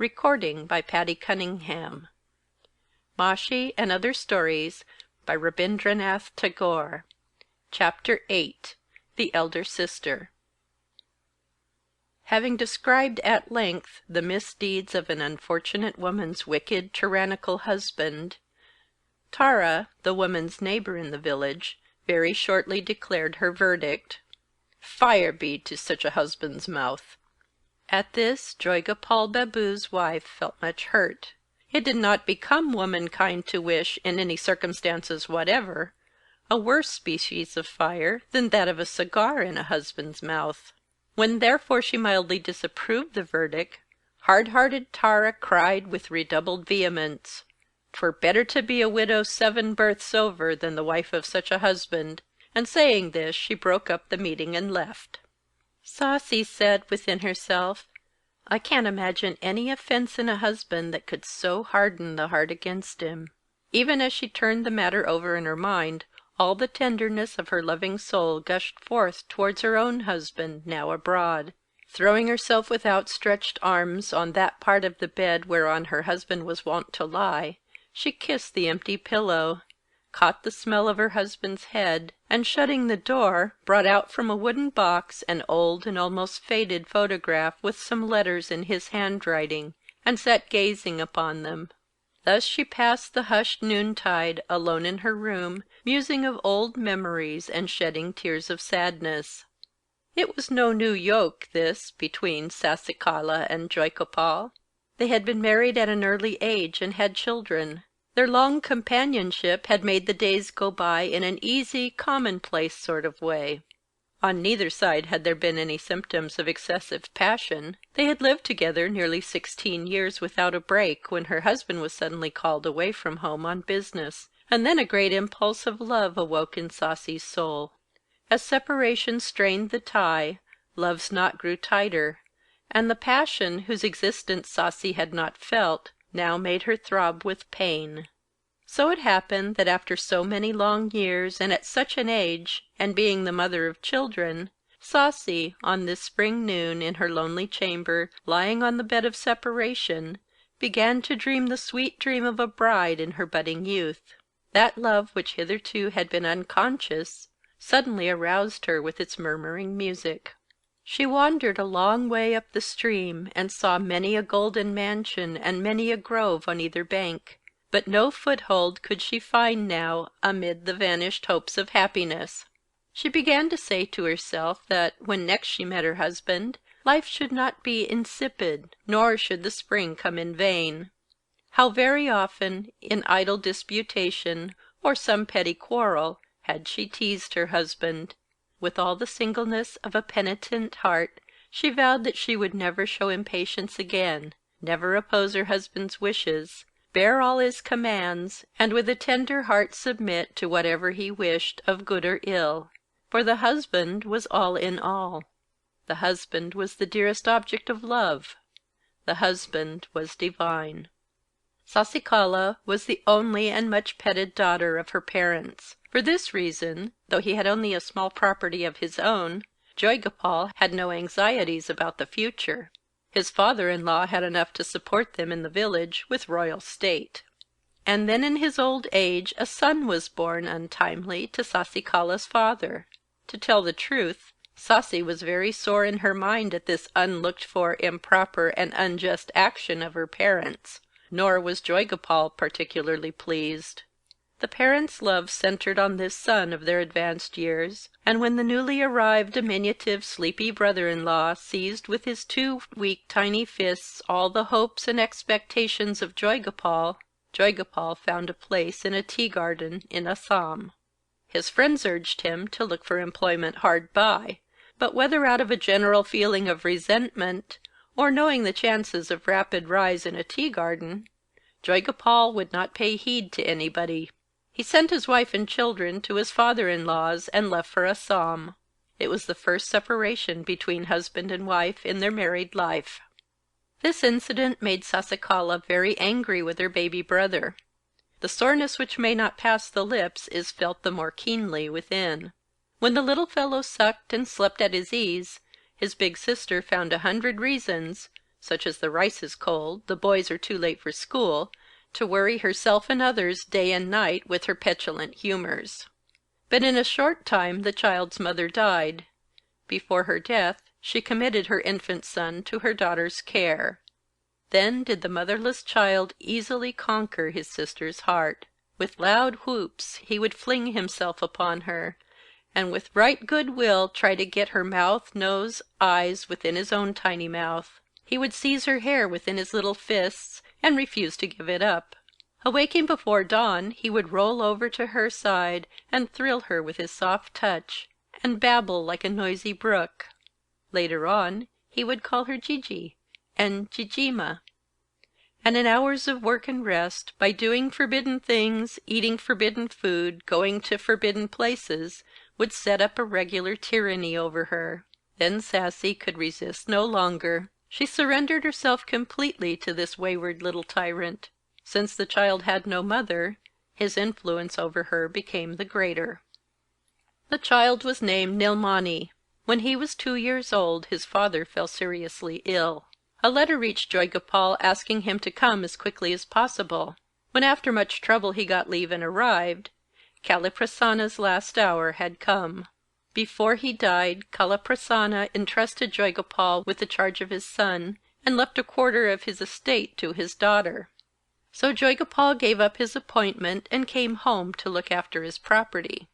Recording by Patty Cunningham. Mashi and Other Stories by Rabindranath Tagore. Chapter 8. The Elder Sister. Having described at length the misdeeds of an unfortunate woman's wicked, tyrannical husband, Tara, the woman's neighbor in the village, very shortly declared her verdict. "Fire be to such a husband's mouth!" At this, Joygopal Babu's wife felt much hurt. It did not become womankind to wish, in any circumstances whatever, a worse species of fire than that of a cigar in a husband's mouth. When therefore she mildly disapproved the verdict, hard-hearted Tara cried with redoubled vehemence, "'Twere better to be a widow 7 births over than the wife of such a husband," and saying this she broke up the meeting and left. Sasi said within herself, "I can't imagine any offense in a husband that could so harden the heart against him." Even as she turned the matter over in her mind, all the tenderness of her loving soul gushed forth towards her own husband, now abroad. Throwing herself with outstretched arms on that part of the bed whereon her husband was wont to lie, she kissed the empty pillow, caught the smell of her husband's head, and shutting the door, brought out from a wooden box an old and almost faded photograph with some letters in his handwriting, and sat gazing upon them. Thus she passed the hushed noontide alone in her room, musing of old memories and shedding tears of sadness. It was no new yoke, this, between Sasikala and Joygopal. They had been married at an early age and had children. Their long companionship had made the days go by in an easy, commonplace sort of way. On neither side had there been any symptoms of excessive passion. They had lived together nearly 16 years without a break, when her husband was suddenly called away from home on business, and then a great impulse of love awoke in Sasi's soul. As separation strained the tie, love's knot grew tighter, and the passion, whose existence Sasi had not felt, now made her throb with pain. So it happened that after so many long years, and at such an age, and being the mother of children, Sasi, on this spring noon, in her lonely chamber, lying on the bed of separation, began to dream the sweet dream of a bride in her budding youth. That love which hitherto had been unconscious suddenly aroused her with its murmuring music. She wandered a long way up the stream, and saw many a golden mansion and many a grove on either bank, but no foothold could she find now amid the vanished hopes of happiness. She began to say to herself that, when next she met her husband, life should not be insipid, nor should the spring come in vain. How very often, in idle disputation, or some petty quarrel, had she teased her husband! With all the singleness of a penitent heart, she vowed that she would never show impatience again, never oppose her husband's wishes, bear all his commands, and with a tender heart submit to whatever he wished, of good or ill. For the husband was all in all. The husband was the dearest object of love. The husband was divine. Sasikala was the only and much petted daughter of her parents. For this reason, though he had only a small property of his own, Joygopal had no anxieties about the future. His father-in-law had enough to support them in the village with royal state. And then in his old age a son was born untimely to Sasikala's father. To tell the truth, Sasi was very sore in her mind at this unlooked-for, improper, and unjust action of her parents. Nor was Joygopal particularly pleased. The parents' love centred on this son of their advanced years, and when the newly arrived diminutive, sleepy brother-in-law seized with his 2 weak tiny fists all the hopes and expectations of Joygopal, Joygopal found a place in a tea-garden in Assam. His friends urged him to look for employment hard by, but whether out of a general feeling of resentment, or knowing the chances of rapid rise in a tea-garden, Joygopal would not pay heed to anybody. He sent his wife and children to his father-in-law's and left for Assam. It was the first separation between husband and wife in their married life. This incident made Sasikala very angry with her baby brother. The soreness which may not pass the lips is felt the more keenly within. When the little fellow sucked and slept at his ease, his big sister found 100 reasons, such as the rice is cold, the boys are too late for school, to worry herself and others day and night with her petulant humors. But in a short time the child's mother died. Before her death she committed her infant son to her daughter's care. Then did the motherless child easily conquer his sister's heart. With loud whoops he would fling himself upon her, and with right good will try to get her mouth, nose, eyes within his own tiny mouth. He would seize her hair within his little fists, and refuse to give it up. Awaking before dawn, he would roll over to her side, and thrill her with his soft touch, and babble like a noisy brook. Later on, he would call her Gigi, and Gigima. And in hours of work and rest, by doing forbidden things, eating forbidden food, going to forbidden places, would set up a regular tyranny over her. Then Sassy could resist no longer. She surrendered herself completely to this wayward little tyrant. Since the child had no mother, his influence over her became the greater. The child was named Nilmani. When he was 2 years old, his father fell seriously ill. A letter reached Joygopal asking him to come as quickly as possible. When after much trouble he got leave and arrived, Kaliprasana's last hour had come. Before he died, Kaliprasana entrusted Joygopal with the charge of his son, and left a quarter of his estate to his daughter. So Joygopal gave up his appointment and came home to look after his property.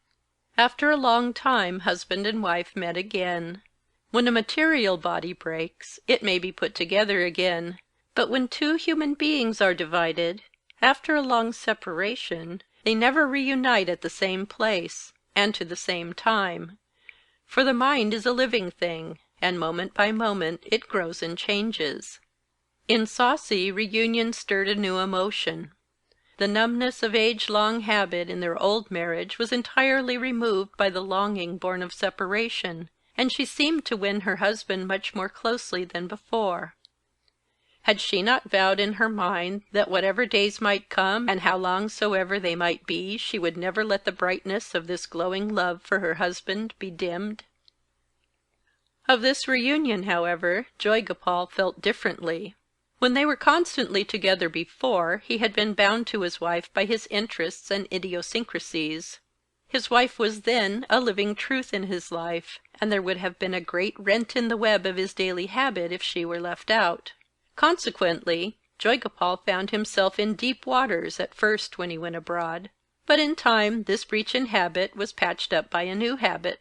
After a long time husband and wife met again. When a material body breaks, it may be put together again, but when two human beings are divided, after a long separation, they never reunite at the same place, and to the same time. For the mind is a living thing, and moment by moment it grows and changes. In Saucy, reunion stirred a new emotion. The numbness of age-long habit in their old marriage was entirely removed by the longing born of separation, and she seemed to win her husband much more closely than before. Had she not vowed in her mind that whatever days might come, and how long soever they might be, she would never let the brightness of this glowing love for her husband be dimmed? Of this reunion, however, Joygopal felt differently. When they were constantly together before, he had been bound to his wife by his interests and idiosyncrasies. His wife was then a living truth in his life, and there would have been a great rent in the web of his daily habit if she were left out. Consequently, Joygopal found himself in deep waters at first when he went abroad, but in time this breach in habit was patched up by a new habit.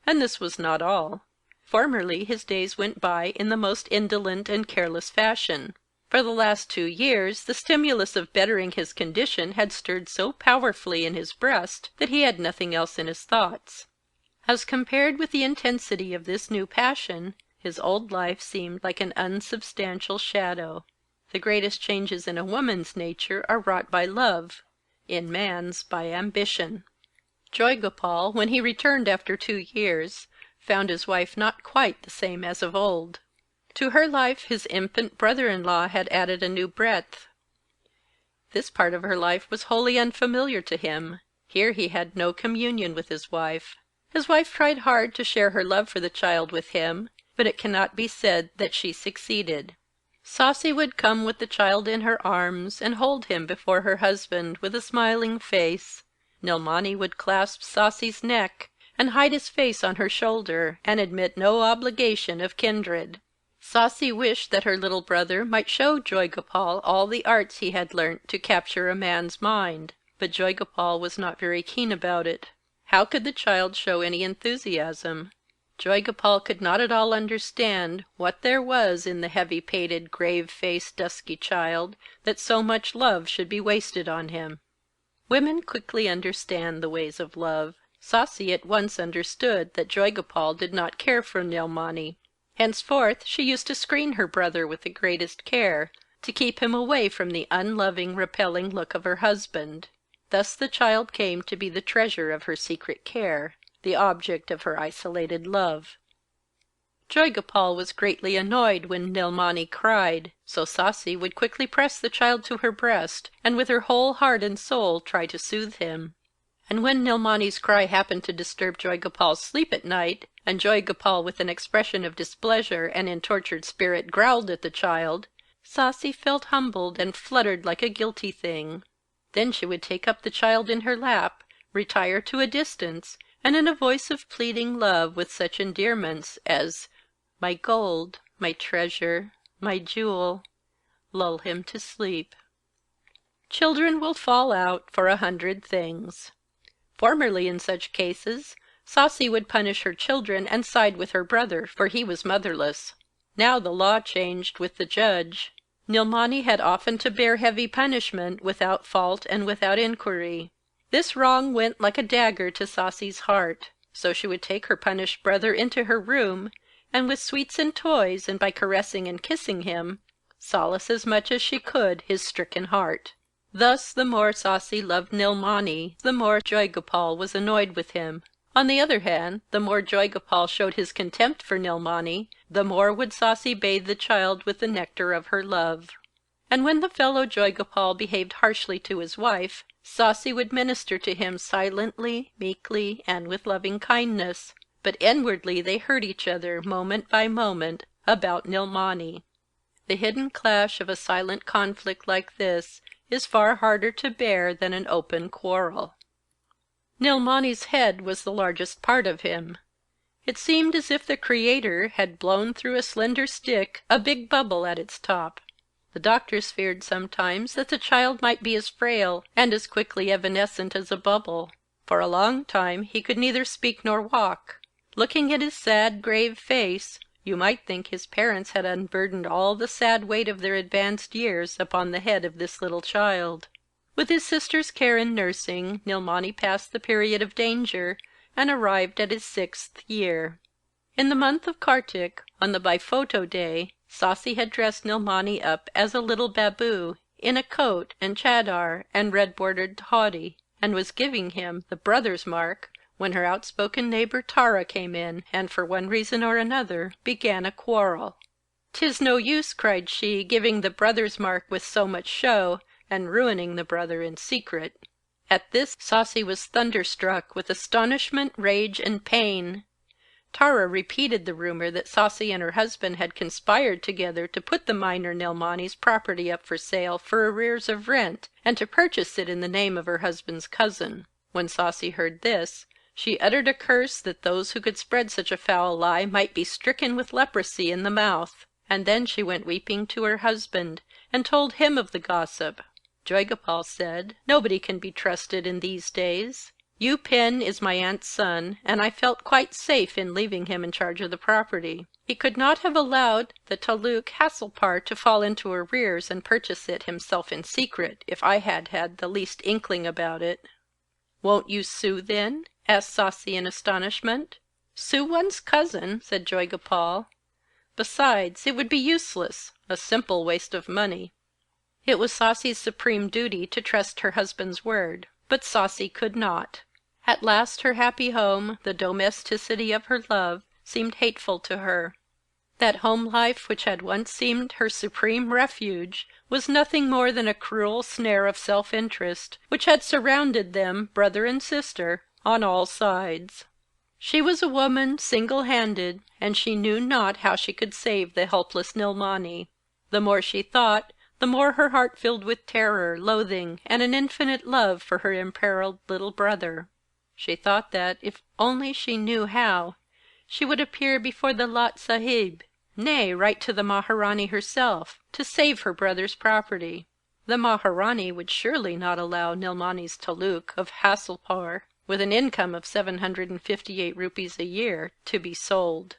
And this was not all. Formerly his days went by in the most indolent and careless fashion. For the last 2 years the stimulus of bettering his condition had stirred so powerfully in his breast that he had nothing else in his thoughts. As compared with the intensity of this new passion, his old life seemed like an unsubstantial shadow. The greatest changes in a woman's nature are wrought by love, in man's by ambition. Joygopal, when he returned after 2 years, found his wife not quite the same as of old. To her life his infant brother-in-law had added a new breadth. This part of her life was wholly unfamiliar to him. Here he had no communion with his wife. His wife tried hard to share her love for the child with him, but it cannot be said that she succeeded. Saucy would come with the child in her arms, and hold him before her husband with a smiling face. Nilmani would clasp Saucy's neck, and hide his face on her shoulder, and admit no obligation of kindred. Saucy wished that her little brother might show Joygopal all the arts he had learnt to capture a man's mind, but Joygopal was not very keen about it. How could the child show any enthusiasm? Joygopal could not at all understand what there was in the heavy-pated, grave-faced, dusky child that so much love should be wasted on him. Women quickly understand the ways of love. Saucy at once understood that Joygopal did not care for Nilmani. Henceforth she used to screen her brother with the greatest care, to keep him away from the unloving, repelling look of her husband. Thus the child came to be the treasure of her secret care, the object of her isolated love. Joygopal was greatly annoyed when Nilmani cried, so Saucy would quickly press the child to her breast, and with her whole heart and soul try to soothe him. And when Nilmani's cry happened to disturb Joygopal's sleep at night, and Joygopal with an expression of displeasure and in tortured spirit growled at the child, Sasi felt humbled and fluttered like a guilty thing. Then she would take up the child in her lap, retire to a distance, and in a voice of pleading love, with such endearments as "my gold, my treasure, my jewel," lull him to sleep. Children will fall out for 100 things. Formerly, in such cases, Sasi would punish her children and side with her brother, for he was motherless. Now the law changed with the judge. Nilmani had often to bear heavy punishment, without fault and without inquiry. This wrong went like a dagger to Sasi's heart, so she would take her punished brother into her room, and with sweets and toys, and by caressing and kissing him, solace as much as she could his stricken heart. Thus the more Sasi loved Nilmani, the more Joygopal was annoyed with him. On the other hand, the more Joygopal showed his contempt for Nilmani, the more would Sasi bathe the child with the nectar of her love. And when the fellow Joygopal behaved harshly to his wife, Sasi would minister to him silently, meekly, and with loving kindness, but inwardly they hurt each other moment by moment about Nilmani. The hidden clash of a silent conflict like this is far harder to bear than an open quarrel. Nilmani's head was the largest part of him. It seemed as if the Creator had blown through a slender stick a big bubble at its top. The doctors feared sometimes that the child might be as frail and as quickly evanescent as a bubble. For a long time he could neither speak nor walk. Looking at his sad, grave face, you might think his parents had unburdened all the sad weight of their advanced years upon the head of this little child. With his sister's care and nursing, Nilmani passed the period of danger, and arrived at his 6th year. In the month of Kartik, on the Baifoto day, Sasi had dressed Nilmani up as a little babu, in a coat and chadar and red-bordered dhoti, and was giving him the brother's mark, when her outspoken neighbor Tara came in, and for one reason or another began a quarrel. "'Tis no use," cried she, "giving the brother's mark with so much show, and ruining the brother in secret." At this Sasi was thunderstruck with astonishment, rage, and pain. Tara repeated the rumor that Sasi and her husband had conspired together to put the minor Nilmani's property up for sale for arrears of rent, and to purchase it in the name of her husband's cousin. When Sasi heard this, she uttered a curse that those who could spread such a foul lie might be stricken with leprosy in the mouth, and then she went weeping to her husband, and told him of the gossip. Joygopal said, "Nobody can be trusted in these days. Upen is my aunt's son, and I felt quite safe in leaving him in charge of the property. He could not have allowed the Taluk Hasselpar to fall into arrears and purchase it himself in secret, if I had had the least inkling about it." "Won't you sue, then?" asked Sasi in astonishment. "Sue one's cousin," said Joygopal. "Besides, it would be useless, a simple waste of money." It was Sasi's supreme duty to trust her husband's word, but Sasi could not. At last her happy home, the domesticity of her love, seemed hateful to her. That home life which had once seemed her supreme refuge was nothing more than a cruel snare of self-interest, which had surrounded them, brother and sister, on all sides. She was a woman single-handed, and she knew not how she could save the helpless Nilmani. The more she thought, the more her heart filled with terror, loathing, and an infinite love for her imperiled little brother. She thought that, if only she knew how, she would appear before the Lat Sahib, nay, write to the Maharani herself, to save her brother's property. The Maharani would surely not allow Nilmani's Taluk of Hasselpar, with an income of 758 rupees a year, to be sold.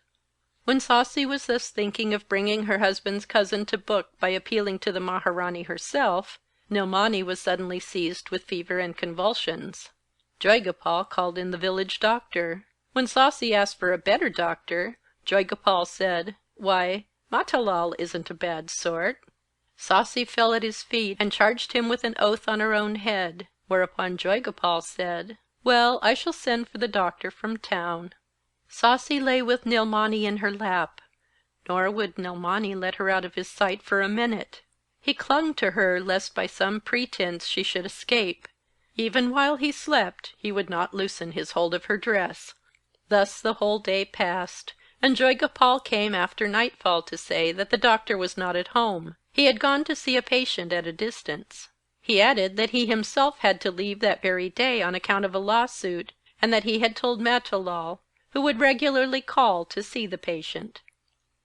When Sasi was thus thinking of bringing her husband's cousin to book by appealing to the Maharani herself, Nilmani was suddenly seized with fever and convulsions. Joygopal called in the village doctor. When Sasi asked for a better doctor, Joygopal said, "Why, Matalal isn't a bad sort." Sasi fell at his feet and charged him with an oath on her own head, whereupon Joygopal said, "Well, I shall send for the doctor from town." Sasi lay with Nilmani in her lap, nor would Nilmani let her out of his sight for a minute. He clung to her lest by some pretense she should escape. Even while he slept he would not loosen his hold of her dress. Thus the whole day passed, and Joygopal came after nightfall to say that the doctor was not at home. He had gone to see a patient at a distance. He added that he himself had to leave that very day on account of a lawsuit, and that he had told Matilal, who would regularly call to see the patient.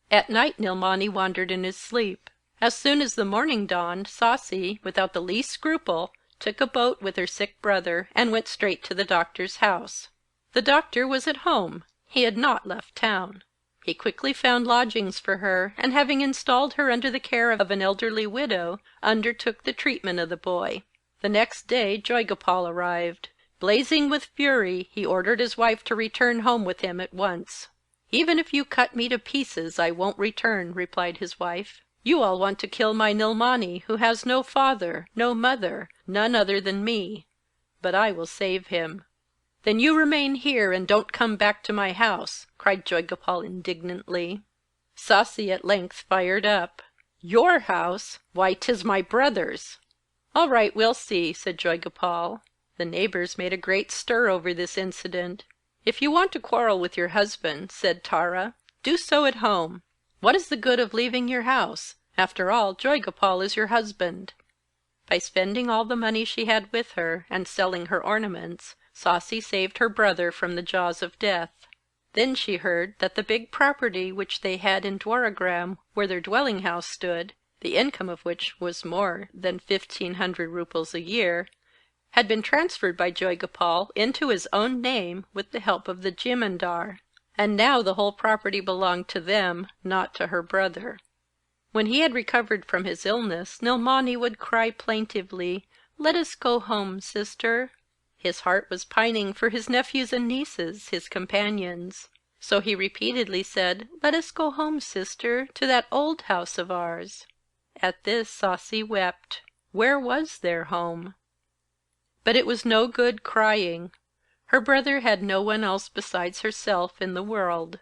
At night Nilmani wandered in his sleep. As soon as the morning dawned, Sasi, without the least scruple, took a boat with her sick brother, and went straight to the doctor's house. The doctor was at home. He had not left town. He quickly found lodgings for her, and having installed her under the care of an elderly widow, undertook the treatment of the boy. The next day Joygopal arrived. Blazing with fury, he ordered his wife to return home with him at once. "Even if you cut me to pieces, I won't return," replied his wife. "You all want to kill my Nilmani, who has no father, no mother, none other than me. But I will save him." "Then you remain here, and don't come back to my house," cried Joygopal indignantly. Sasi at length fired up. "Your house? Why, 'tis my brother's." "All right, we'll see," said Joygopal. The neighbors made a great stir over this incident. "If you want to quarrel with your husband," said Tara, "do so at home. What is the good of leaving your house? After all, Joygopal is your husband." By spending all the money she had with her, and selling her ornaments, Sasi saved her brother from the jaws of death. Then she heard that the big property which they had in Dwaragram, where their dwelling house stood, the income of which was more than 1,500 roubles a year, had been transferred by Joygopal into his own name with the help of the Jimandar, and now the whole property belonged to them, not to her brother. When he had recovered from his illness, Nilmani would cry plaintively, "Let us go home, sister." His heart was pining for his nephews and nieces, his companions. So he repeatedly said, "Let us go home, sister, to that old house of ours." At this Sasi wept. Where was their home? But it was no good crying. Her brother had no one else besides herself in the world.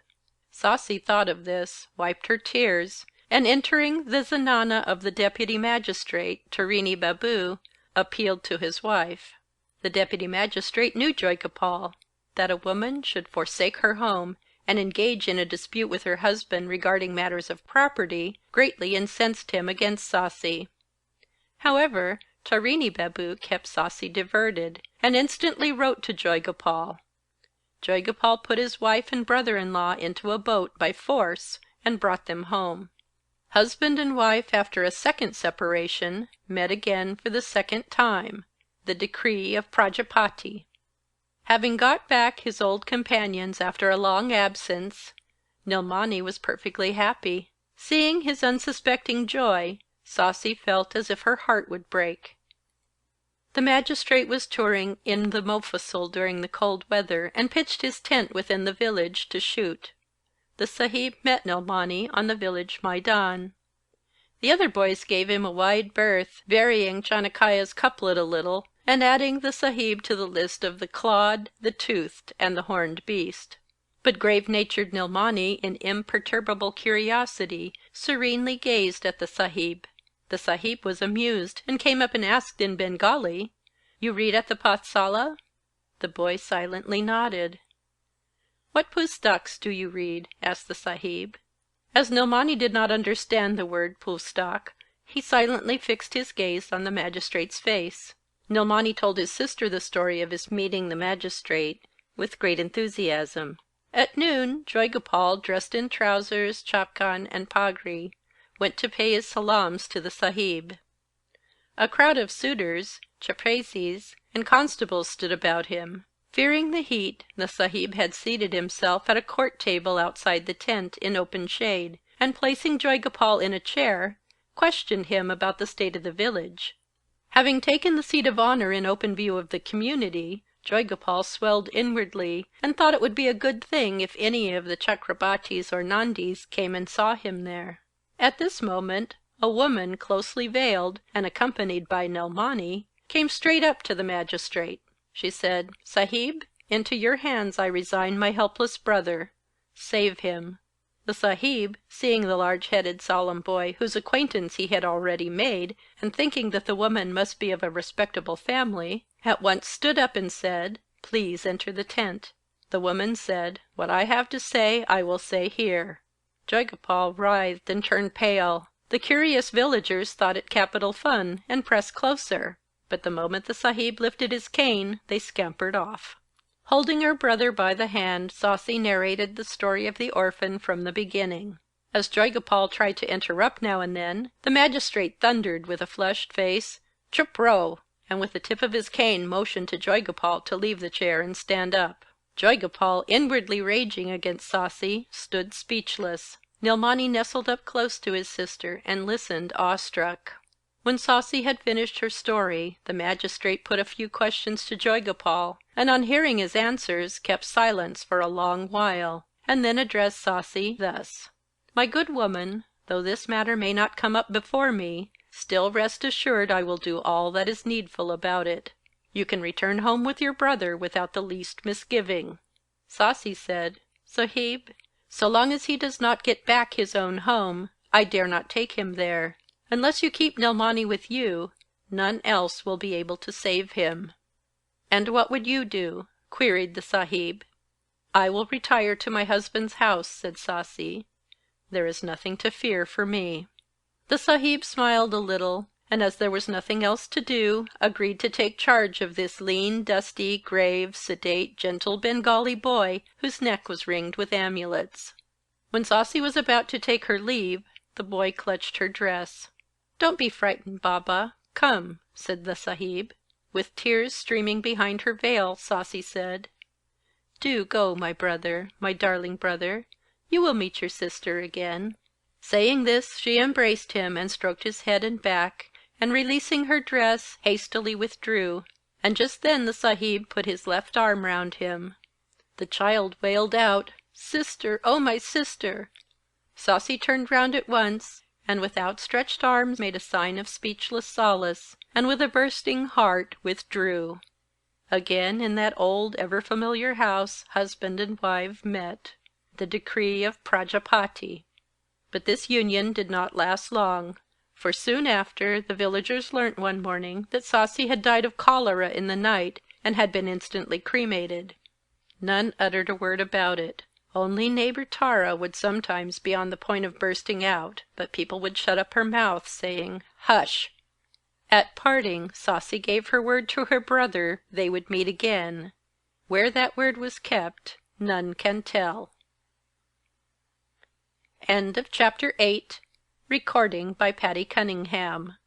Sasi thought of this, wiped her tears, and entering the zenana of the deputy magistrate, Tarini Babu, appealed to his wife. The deputy magistrate knew Joygopal. That a woman should forsake her home and engage in a dispute with her husband regarding matters of property greatly incensed him against Sasi. However, Tarini Babu kept Sasi diverted, and instantly wrote to Joygopal. Joygopal put his wife and brother-in-law into a boat by force and brought them home. Husband and wife, after a second separation, met again for the second time. The decree of Prajapati. Having got back his old companions after a long absence, Nilmani was perfectly happy. Seeing his unsuspecting joy, Sasi felt as if her heart would break. The magistrate was touring in the Mofussil during the cold weather, and pitched his tent within the village to shoot. The Sahib met Nilmani on the village Maidan. The other boys gave him a wide berth, varying Chanakaya's couplet a little, and adding the Sahib to the list of the clawed, the toothed, and the horned beast. But grave-natured Nilmani, in imperturbable curiosity, serenely gazed at the Sahib. The Sahib was amused, and came up and asked in Bengali, "You read at the Pathsala?" The boy silently nodded. "What pustaks do you read?" asked the Sahib. As Nilmani did not understand the word pustak, he silently fixed his gaze on the magistrate's face. Nilmani told his sister the story of his meeting the magistrate with great enthusiasm. At noon, Joygopal, dressed in trousers, chapkan, and pagri, went to pay his salams to the Sahib. A crowd of suitors, chaprasies, and constables stood about him. Fearing the heat, the Sahib had seated himself at a court table outside the tent, in open shade, and placing Joygopal in a chair, questioned him about the state of the village. Having taken the seat of honor in open view of the community, Joygopal swelled inwardly, and thought it would be a good thing if any of the Chakrabartis or Nandis came and saw him there. At this moment, a woman, closely veiled, and accompanied by Nilmani, came straight up to the magistrate. She said, "Sahib, into your hands I resign my helpless brother. Save him." The Sahib, seeing the large-headed solemn boy, whose acquaintance he had already made, and thinking that the woman must be of a respectable family, at once stood up and said, "Please enter the tent." The woman said, "What I have to say, I will say here." Joygopal writhed and turned pale. The curious villagers thought it capital fun, and pressed closer, but the moment the Sahib lifted his cane, they scampered off. Holding her brother by the hand, Sasi narrated the story of the orphan from the beginning. As Joygopal tried to interrupt now and then, the magistrate thundered with a flushed face, "Chup rao!" and with the tip of his cane motioned to Joygopal to leave the chair and stand up. Joygopal, inwardly raging against Sasi, stood speechless. Nilmani nestled up close to his sister and listened awestruck. When Sasi had finished her story, the magistrate put a few questions to Joygopal, and on hearing his answers, kept silence for a long while, and then addressed Sasi thus: "My good woman, though this matter may not come up before me, still rest assured I will do all that is needful about it. You can return home with your brother without the least misgiving." Sasi said, "Sahib, so long as he does not get back his own home, I dare not take him there. Unless you keep Nilmani with you, none else will be able to save him." "And what would you do?" queried the Sahib. "I will retire to my husband's house," said Sasi. "There is nothing to fear for me." The Sahib smiled a little, and as there was nothing else to do, agreed to take charge of this lean, dusty, grave, sedate, gentle Bengali boy whose neck was ringed with amulets. When Sasi was about to take her leave, the boy clutched her dress. "Don't be frightened, Baba. Come," said the Sahib. With tears streaming behind her veil, Sasi said, "Do go, my brother, my darling brother. You will meet your sister again." Saying this, she embraced him and stroked his head and back, and releasing her dress, hastily withdrew, and just then the Sahib put his left arm round him. The child wailed out, "Sister, oh my sister!" Sasi turned round at once, and with outstretched arms made a sign of speechless solace, and with a bursting heart withdrew. Again in that old ever familiar house husband and wife met. The decree of Prajapati. But this union did not last long, for soon after the villagers learnt one morning that Sasi had died of cholera in the night, and had been instantly cremated. None uttered a word about it. Only neighbor Tara would sometimes be on the point of bursting out, but people would shut up her mouth, saying, "Hush!" At parting, Sasi gave her word to her brother they would meet again. Where that word was kept, none can tell. End of Chapter 8. Recording by Patty Cunningham.